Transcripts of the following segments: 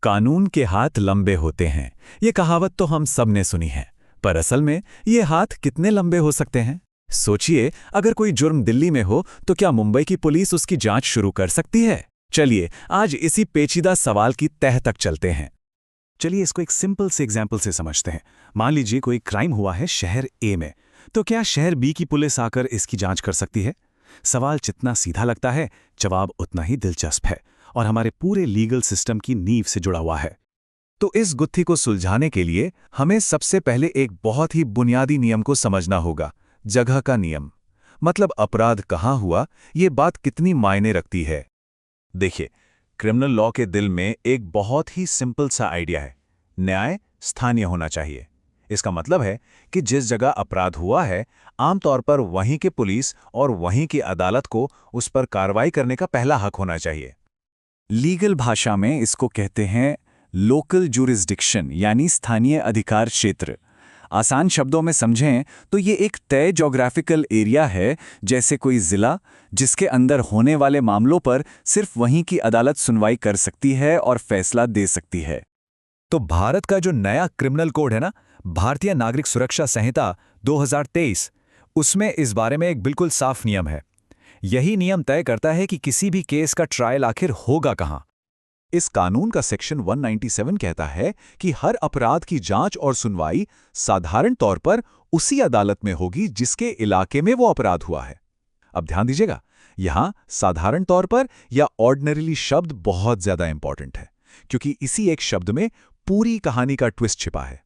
कानून के हाथ लंबे होते हैं, ये कहावत तो हम सब ने सुनी है। पर असल में ये हाथ कितने लंबे हो सकते हैं? सोचिए, अगर कोई जुर्म दिल्ली में हो तो क्या मुंबई की पुलिस उसकी जांच शुरू कर सकती है? चलिए आज इसी पेचीदा सवाल की तह तक चलते हैं। चलिए इसको एक सिंपल से एग्जाम्पल से समझते हैं। मान लीजिए कोई क्राइम हुआ है शहर ए में, तो क्या शहर बी की पुलिस आकर इसकी जांच कर सकती है? सवाल जितना सीधा लगता है, जवाब उतना ही दिलचस्प है और हमारे पूरे लीगल सिस्टम की नींव से जुड़ा हुआ है। तो इस गुत्थी को सुलझाने के लिए हमें सबसे पहले एक बहुत ही बुनियादी नियम को समझना होगा, जगह का नियम। मतलब अपराध कहाँ हुआ, ये बात कितनी मायने रखती है। देखिए, क्रिमिनल लॉ के दिल में एक बहुत ही सिंपल सा आइडिया है, न्याय स्थानीय होना चाहिए। इसका मतलब है कि जिस जगह अपराध हुआ है, आमतौर पर वहीं के पुलिस और वहीं की अदालत को उस पर कार्रवाई करने का पहला हक होना चाहिए। लीगल भाषा में इसको कहते हैं लोकल जुरिस्डिक्शन, यानी स्थानीय अधिकार क्षेत्र। आसान शब्दों में समझें तो ये एक तय ज्योग्राफिकल एरिया है, जैसे कोई जिला, जिसके अंदर होने वाले मामलों पर सिर्फ वहीं की अदालत सुनवाई कर सकती है और फैसला दे सकती है। तो भारत का जो नया क्रिमिनल कोड है ना, भारतीय नागरिक सुरक्षा संहिता 2023, उसमें इस बारे में एक बिल्कुल साफ नियम है। यही नियम तय करता है कि किसी भी केस का ट्रायल आखिर होगा कहां। इस कानून का सेक्शन 197 कहता है कि हर अपराध की जांच और सुनवाई साधारण तौर पर उसी अदालत में होगी जिसके इलाके में वो अपराध हुआ है। अब ध्यान दीजिएगा, यहां साधारण तौर पर या ऑर्डिनरीली शब्द बहुत ज्यादा इंपॉर्टेंट है, क्योंकि इसी एक शब्द में पूरी कहानी का ट्विस्ट छिपा है।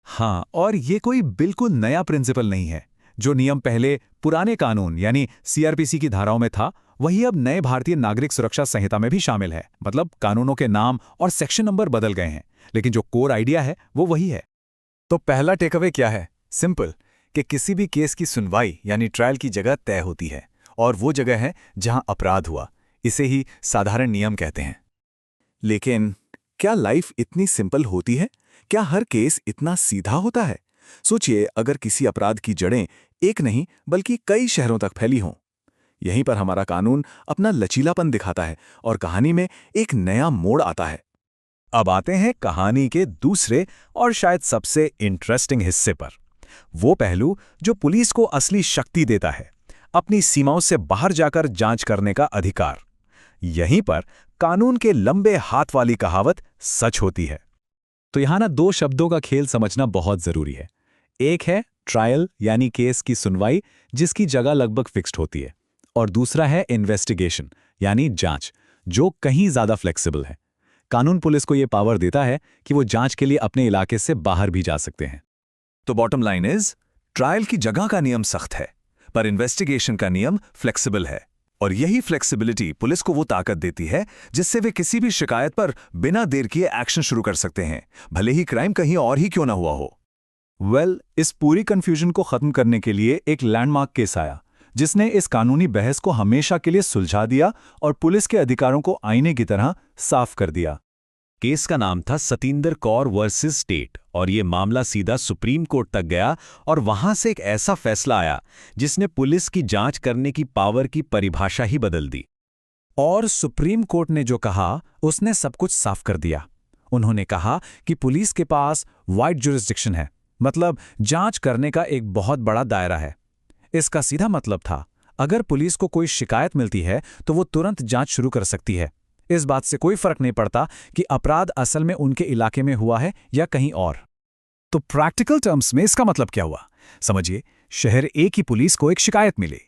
हाँ, और ये कोई बिल्कुल नया प्रिंसिपल नहीं है। जो नियम पहले पुराने कानून यानी सीआरपीसी की धाराओं में था, वही अब नए भारतीय नागरिक सुरक्षा संहिता में भी शामिल है। मतलब कानूनों के नाम और सेक्शन नंबर बदल गए हैं, लेकिन जो कोर आइडिया है वो वही है। तो पहला टेकअवे क्या है? सिंपल, कि किसी भी केस की सुनवाई यानी ट्रायल की जगह तय होती है, और वो जगह है जहां अपराध हुआ। इसे ही साधारण नियम कहते हैं। लेकिन क्या लाइफ इतनी सिंपल होती है? क्या हर केस इतना सीधा होता है? सोचिए, अगर किसी अपराध की जड़ें एक नहीं बल्कि कई शहरों तक फैली हों। यहीं पर हमारा कानून अपना लचीलापन दिखाता है और कहानी में एक नया मोड़ आता है। अब आते हैं कहानी के दूसरे और शायद सबसे इंटरेस्टिंग हिस्से पर। वो पहलू जो पुलिस को असली शक्ति देता है, अपनी सीमाओं से बाहर जाकर जांच करने का अधिकार। यहीं पर कानून के लंबे हाथ वाली कहावत सच होती है। तो यहां ना दो शब्दों का खेल समझना बहुत जरूरी है। एक है ट्रायल यानी केस की सुनवाई, जिसकी जगह लगभग फिक्स्ड होती है, और दूसरा है इन्वेस्टिगेशन यानी जांच, जो कहीं ज्यादा फ्लेक्सिबल है। कानून पुलिस को यह पावर देता है कि वो जांच के लिए अपने इलाके से बाहर भी जा सकते हैं। तो बॉटम लाइन इज, ट्रायल की जगह का नियम सख्त है, पर इन्वेस्टिगेशन का नियम फ्लेक्सिबल है। और यही फ्लेक्सिबिलिटी पुलिस को वो ताकत देती है जिससे वे किसी भी शिकायत पर बिना देर किए एक्शन शुरू कर सकते हैं, भले ही क्राइम कहीं और ही क्यों ना हुआ हो। इस पूरी कंफ्यूजन को खत्म करने के लिए एक लैंडमार्क केस आया, जिसने इस कानूनी बहस को हमेशा के लिए सुलझा दिया और पुलिस के अधिकारों को आईने की तरह साफ कर दिया। केस का नाम था सतिंदर कौर वर्सेस स्टेट, और ये मामला सीधा सुप्रीम कोर्ट तक गया और वहां से एक ऐसा फैसला आया जिसने पुलिस की जांच करने की पावर की परिभाषा ही बदल दी। और सुप्रीम कोर्ट ने जो कहा उसने सब कुछ साफ कर दिया। उन्होंने कहा कि पुलिस के पास वाइड जुरिस्डिक्शन है, मतलब जांच करने का एक बहुत बड़ा दायरा है। इसका सीधा मतलब था, अगर पुलिस को कोई शिकायत मिलती है तो वो तुरंत जांच शुरू कर सकती है। इस बात से कोई फर्क नहीं पड़ता कि अपराध असल में उनके इलाके में हुआ है या कहीं और। तो प्रैक्टिकल टर्म्स में इसका मतलब क्या हुआ? समझिए, शहर ए की पुलिस को एक शिकायत मिली।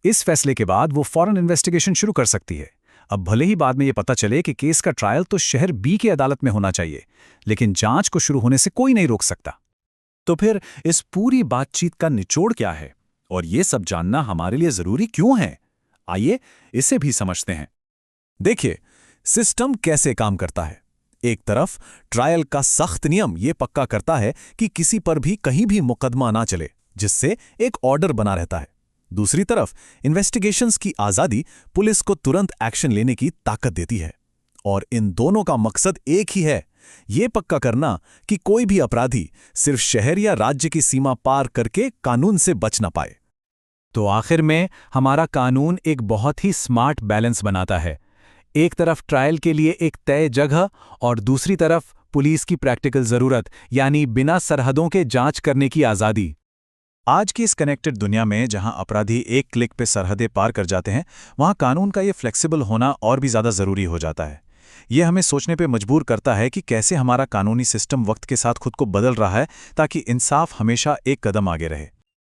इस फैसले के बाद वो फौरन इन्वेस्टिगेशन शुरू कर सकती है। अब भले ही बाद में ये पता चले कि केस का ट्रायल तो शहर बी की अदालत में होना चाहिए, लेकिन जांच को शुरू होने से कोई नहीं रोक सकता। तो फिर इस पूरी बातचीत का निचोड़ क्या है, और ये सब जानना हमारे लिए जरूरी क्यों है? आइए इसे भी समझते हैं। देखिए, सिस्टम कैसे काम करता है। एक तरफ ट्रायल का सख्त नियम ये पक्का करता है कि किसी पर भी कहीं भी मुकदमा ना चले, जिससे एक ऑर्डर बना रहता है। दूसरी तरफ इन्वेस्टिगेशंस की आजादी पुलिस को तुरंत एक्शन लेने की ताकत देती है। और इन दोनों का मकसद एक ही है, ये पक्का करना कि कोई भी अपराधी सिर्फ शहर या राज्य की सीमा पार करके कानून से बच ना पाए। तो आखिर में हमारा कानून एक बहुत ही स्मार्ट बैलेंस बनाता है। एक तरफ ट्रायल के लिए एक तय जगह और दूसरी तरफ पुलिस की प्रैक्टिकल ज़रूरत, यानी बिना सरहदों के जांच करने की आज़ादी। आज की इस कनेक्टेड दुनिया में जहां अपराधी एक क्लिक पे सरहदें पार कर जाते हैं, वहां कानून का ये फ्लेक्सिबल होना और भी ज़्यादा ज़रूरी हो जाता है। ये हमें सोचने पे मजबूर करता है कि कैसे हमारा कानूनी सिस्टम वक्त के साथ खुद को बदल रहा है ताकि इंसाफ हमेशा एक कदम आगे रहे।